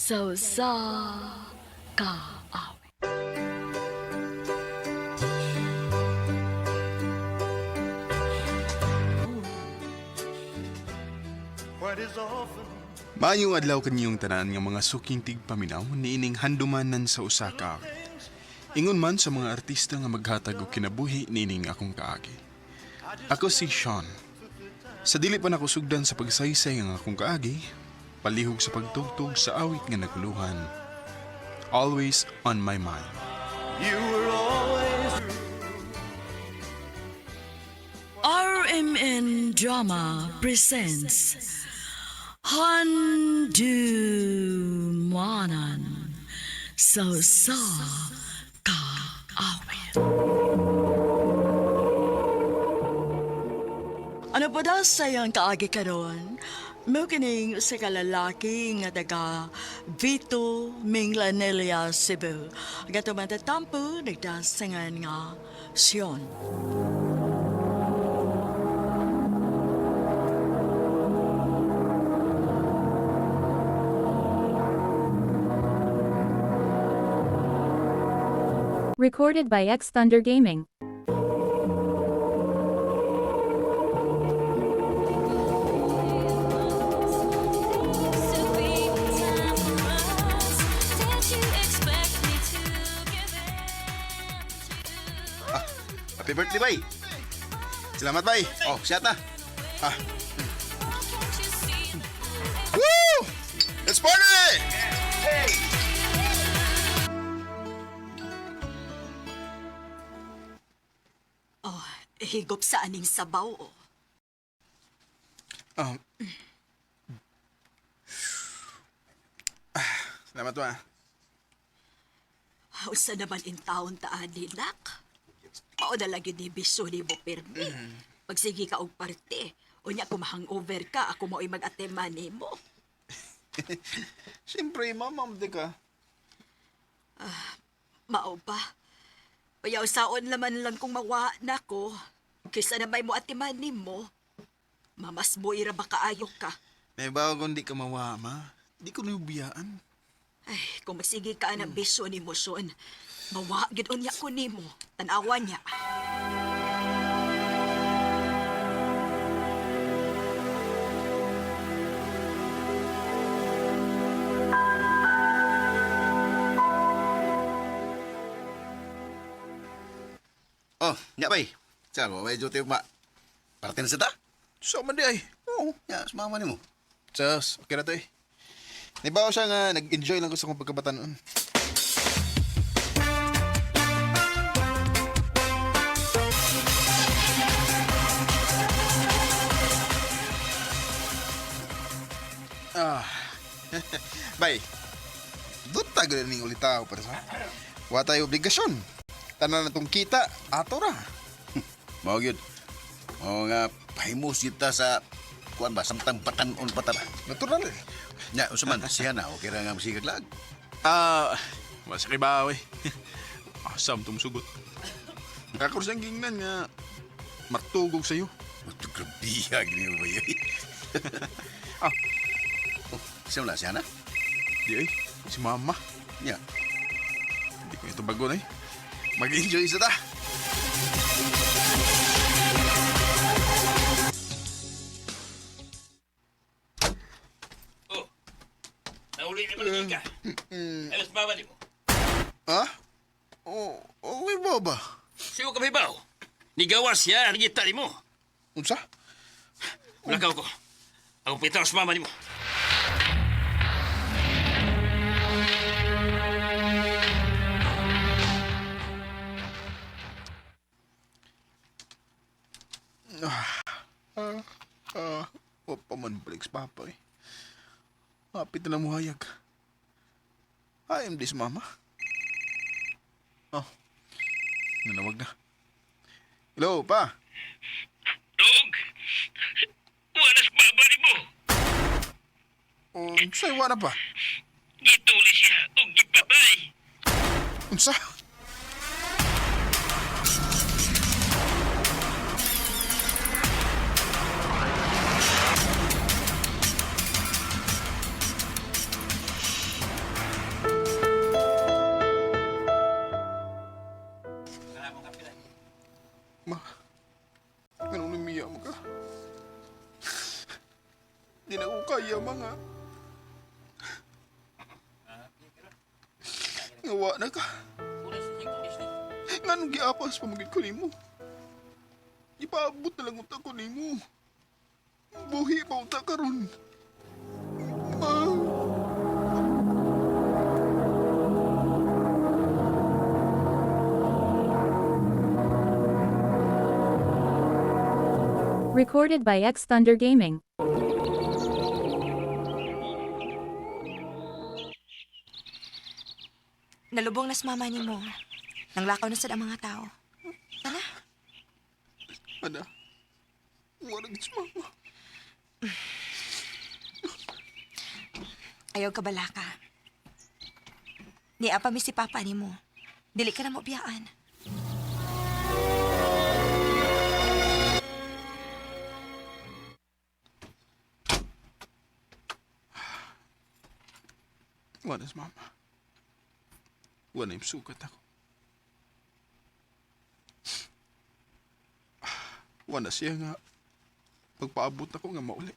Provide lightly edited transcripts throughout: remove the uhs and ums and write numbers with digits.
sa kaawit. Maayong adlaw kaniyong tanan nga mga suking tigpaminaw niining handumanan sa usa ka awit. Ingon man sa mga artista nga maghatag og kinabuhi niining akong kaagi. Ako si Sean. Sa dili pa nako sugdan sa pagsaysay nga akong kaagi, palihog sa pagtugtog sa awit nga naguluhan. Always on my mind. RMN Drama presents Handumanan sa kaawit. Ano pa daw sayang kaagi karon? Mo kining sa kalalaki nga taga Vito Minglanelia, Cebu. Gato man tatampo nagdasangan nga Sion. Recorded by X Thunder Gaming. Happy birthday, bay. Selamat, bay. Oh, siya na. Woo! Let's party! Oh, higop sa aning sabaw. Oh. Selamat, ma. Hausa naman in taon ta adilak. Mao na lagi ni biso ni mo permi. Pagsigi ka og parte, unya kung hangover ka, ako mo'y mag-ateman nimo. Siyempre, mamam di ka. Mao ba? Payaw saon laman lang kung mawa na ko. Kaysa na may mo atiman nimo. Mamas mo ira ba kaayo ka? May bago kung di ka mawa, ma. Di ko nubiyaan. Ay, kung magsigi ka ng biso ni mo son, mawa gid unya ko nimo. Tanawa niya. Oh, nya, bay. Siya ko, may duty ma. Parte na sa ta? So man di ay. Oo, nya, sumama ni mo. Sus, okay na to eh. Nibaw siya nga nag-enjoy lang ko sa kong pagkabataan. Bay, doon tayo ning ulitaw para sa. Wa tayo obligasyon. Tanan na tong kita, ato ra. Mao gyud. Mao nga pahimos kita sa kuan ba samtang patan-on patara. Natural eh. Nya, usaman siya na okay ra nga masigag lag. Mas kibaw eh. Asam tong sugot. Kakor siyang gingnan nga matugog sa'yo. Grabiya gini mo ba yun? Siya wala siya na? Di ay, si mama. Nya. Hindi ko ito bago na eh. Mag-enjoy sa ta. Nauli naman ka. Alas baba di mo. Ha? Oh, may baba. Siyo ka bibaw. Nigawas siya, nagita di mo. Unsa? Lakaw ko. Ako pitang sa mama di mo. O pa man balik sa papa eh. Hapit na lang muhayag. I am this mama. Oh, nanawag na. Hello, pa. Dog! Walas baba di mo. Unsa'y wala pa? Gituli siya o gipatay. Unsa? kaya mga. Di na ko kaya mga. Ngawa na ka. Nga nung giapas pamagid ko nimo. Ipaabot na lang unta ko nimo. Buhi pa unta karon. Ah. Recorded by X Thunder Gaming. Nalubong na sa mama ni mo. Nanglakaw na sa mga tao. Tala, Ana. Wala gid mama. ayaw ka bala ka. Ni apa mi si papa ni mo. Dili ka na mo biyaan. Wala sa mama. Wala yung sugat ako. Wala siya nga pagpaabot ako nga mauli.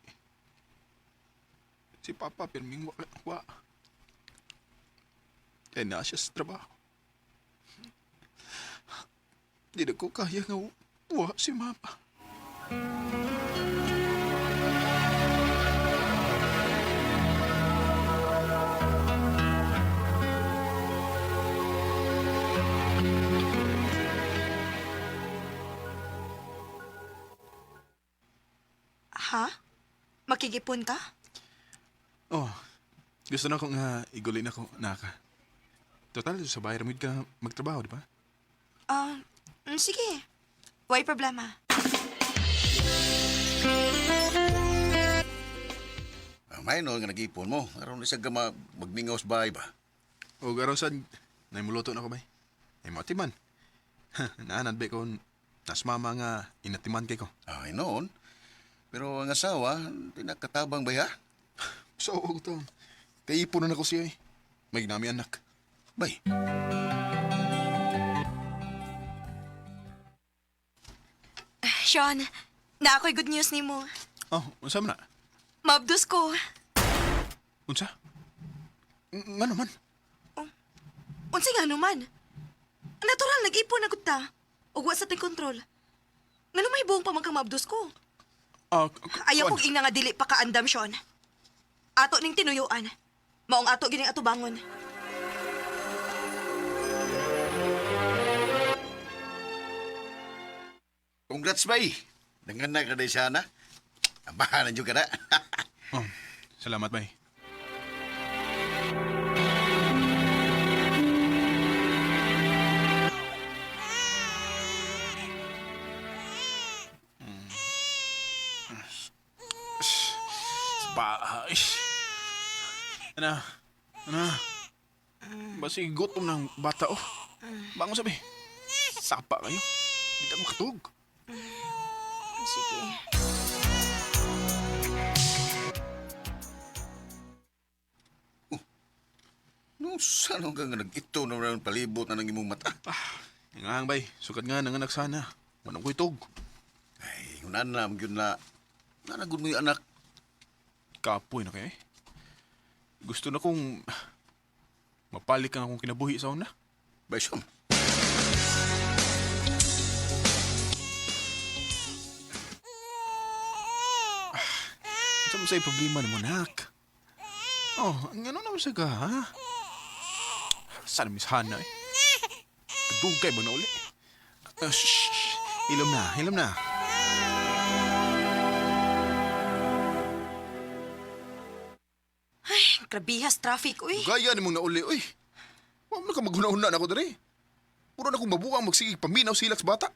Si Papa pirming wa. Kaya na siya sa trabaho. Di na ko kaya nga wa si Mama. Ha? Makikipon ka? Oh, gusto na ko nga igulin ako naka. Total, sa bahay ramid ka magtrabaho, di ba? Sige. Why problema? May no nga nag-ipon mo. Aron na siya gama magmingaw sa bahay ba? O garo sad, naimuluto na ko bay. Ay matiman. Naanad ba ko nas mama nga inatiman kay ko. Ay noon. Pero ang asawa, tinakatabang ba ya? So, to. Kay ipon na ko siya eh. May ginami anak. Bay, Sean, na ako'y good news ni mo. Oh, unsa man na? Mabdos ko. Unsa? Nga naman. Unsa nga naman? Natural, nag-ipon na gud ta. Ug wa sa ting kontrol. Nga may buong pamangkang mabdos ko. Ayaw kong ina nga dili pa kaandam, Sean. Ato ning tinuyuan. Maong ato gining ato bangon. congrats bay. Dengan na ka na siya na. Abahanan juga na. Oh, salamat bay. Bahay. Ana. Basi gutom ng bata oh. Bangon sabi. Sapa kayo. Di tayo makatug. Sige. No, saan ka nga nag-ito na naman palibot na ng imong mata? Nga bay, sukat nga nanganak sana. Manong ko'y tug. Ay, yun na, yun na. Nanagod mo yung anak. Kapoy na kayo eh. Gusto na kong mapalik ang akong kinabuhi sa una. Bay, Sean. Saan mo sa'yo problema naman, nak? Oh, ang ano naman sa ka, ha? Saan Miss Hana eh? Kadugay ba na uli? Shh! Ilom na. Grabihas traffic, uy. Gaya ni mong nauli, oy. Huwag na ka maghuna-huna na ako dali. Puro na kong mabuang magsigig paminaw silak sa bata.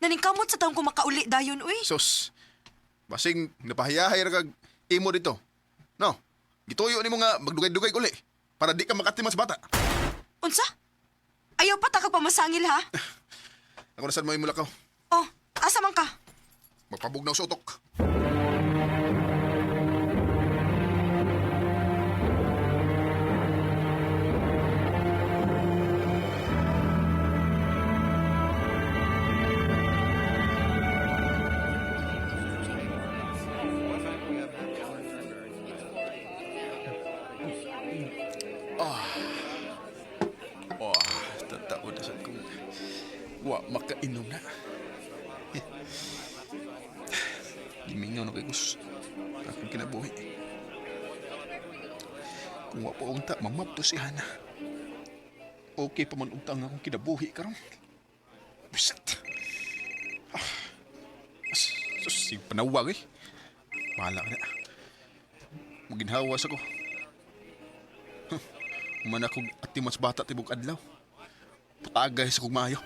Naningkamot sa taong kumakauli dayon, uy. Sos, basing napahayahay ra kag imo dito. No, gituyo ni mo nga magdugay-dugay uli para di ka makatiman sa bata. Unsa? Ayaw pa ta ka pamasangil, ha? Ako na saan mo imulakaw. Oh, asa man ka? Magpabugnaw sa utok. wa makainom na. Gimingaw na kay Gus. Akong kinabuhi. Kung wa pa unta, mamabto si Hana. Okay pa man untang akong kinabuhi karon. Bisit. Sus, si panawag eh. Bahala ka na. Maginhawas ako. Man akong atimas bata tibok adlaw. Patagay sa kong maayo.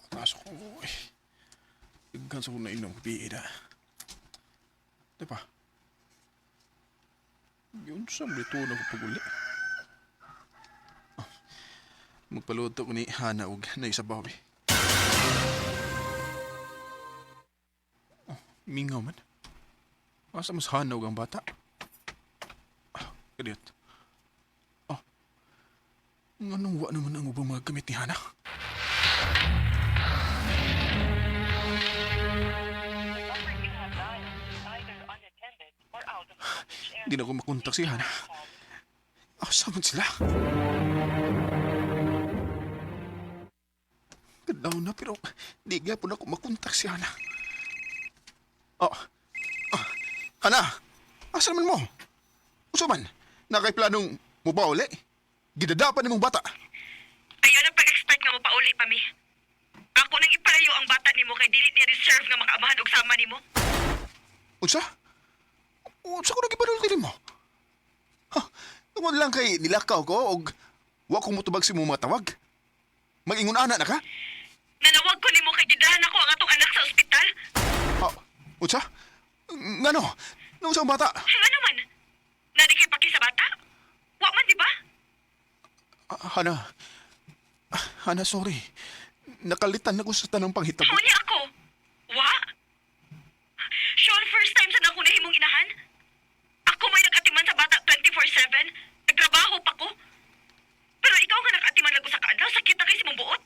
Pasok ko eh. Igkan sa kong nainom, bida. Diba? Yun sa mlito na ko pag-uli. Magpaluto ko ni Hana og na isa bawi. Mingaw man. Asa mas Hana og ang bata? Kadiyot. Anong wa naman ang ubang mga gamit ni Hana? Hindi na ako makontak si Hana. Asa man sila? Gadaw na pero di nga po na ako makontak si Hana. Hana! Asa naman mo? Uso man? Nakay planong mo ba uli? Gidadapan ni mong bata. Ayaw na pag-expect nga mo pa uli pa mi. Ako nang ipalayo ang bata nimo kay dili niya reserve nga makaamahan og sama nimo. Unsa? Unsa ko nag-ibalol din mo? Tungod lang kay nilakaw ko og wa kong mutubag si mong mga tawag. Mag-ingon ana na ka? Nanawag ko nimo kay gidahan ako ang atong anak sa ospital. Unsa? Ngano? Nung sa bata? Nga naman. Nadi kay paki sa bata? Wa man di ba? Hana, sorry. Nakalitan ako sa tanang panghitabo. Huni ako. Wa? Sean, first time sa ako nahimong inahan? Ako may nag-atiman sa bata 24/7. Nagtrabaho pa ko. Pero ikaw nga nag-atiman lang ko sa kaadlaw. Sakit na kayo si mong buot.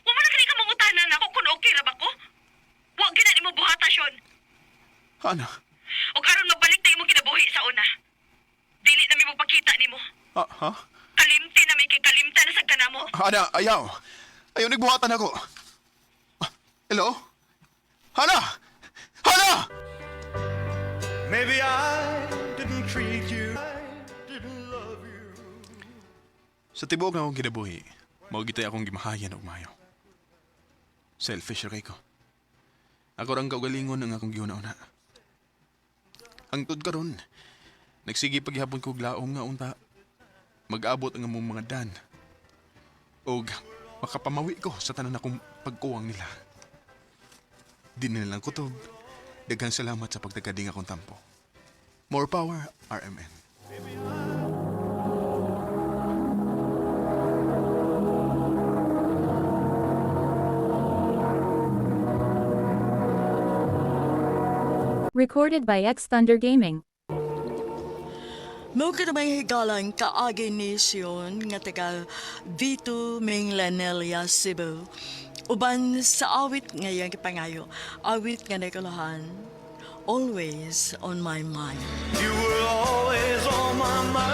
Wa man na ka mangutanan ako kung okay ra ba ko? Wa ginan imo buhata, Sean. Hana. O karon magbalik na imong kinabuhi sa una. Dili na mi mo pakita nimo. Ha? Kalimti na may kay kalimta na sa kanamo. Hana, ayaw. Ayaw, nagbuhatan ako. Hello? Hana! Hana! Maybe I didn't treat you, I didn't love you. Sa tibok na akong kinabuhi, maugitay akong gimahayan og mayo. Selfish ray ko. Ako rang kaugalingon ang akong giuna-una. Hangtod karon, nagsige paghihapon ko glaom nga unta. Mag-abot ang among mga dan. Og makapamawi ko sa tanan akong pagkuwang nila. Di na lang kutob. Daghang salamat sa pagtagading akong tampo. More power, RMN. Recorded by X Thunder Gaming. Mo ka may higalang kaagi ni Sion nga taga Vito Minglanelia, Cebu. Uban sa awit ngayang kipangayo, awit nga nakalahan, always on my mind. You were always on my mind.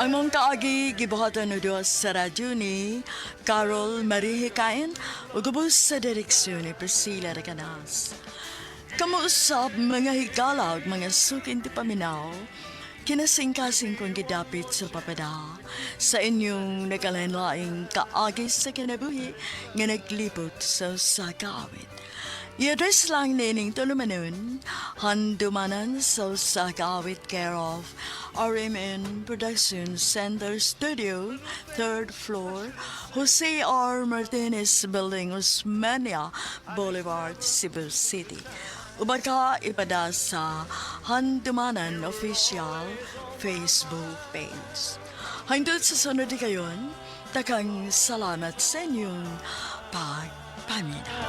Ang mong kaagi gibuhatan no Diyos sa radyo ni Carol Marie Hikain o gubos sa direksyon ni Priscilla Recanas. Kamuusap mga higala ug mga sukin ti paminaw, kinasingkasing kong gidapit sa papada sa inyong nagalain-laing kaagi sa kinabuhi nga naglipot sa sakawit. I-address lang nining tulumanon, handumanan sa sakawit care of RMN Production Center Studio, 3rd floor, Jose R. Martinez Building, Osmania Boulevard, Cebu City. Ubad ka ipada sa Handumanan Official Facebook page. Hangtod sa sunod di kayon, takang salamat sa inyong pagpaminaw.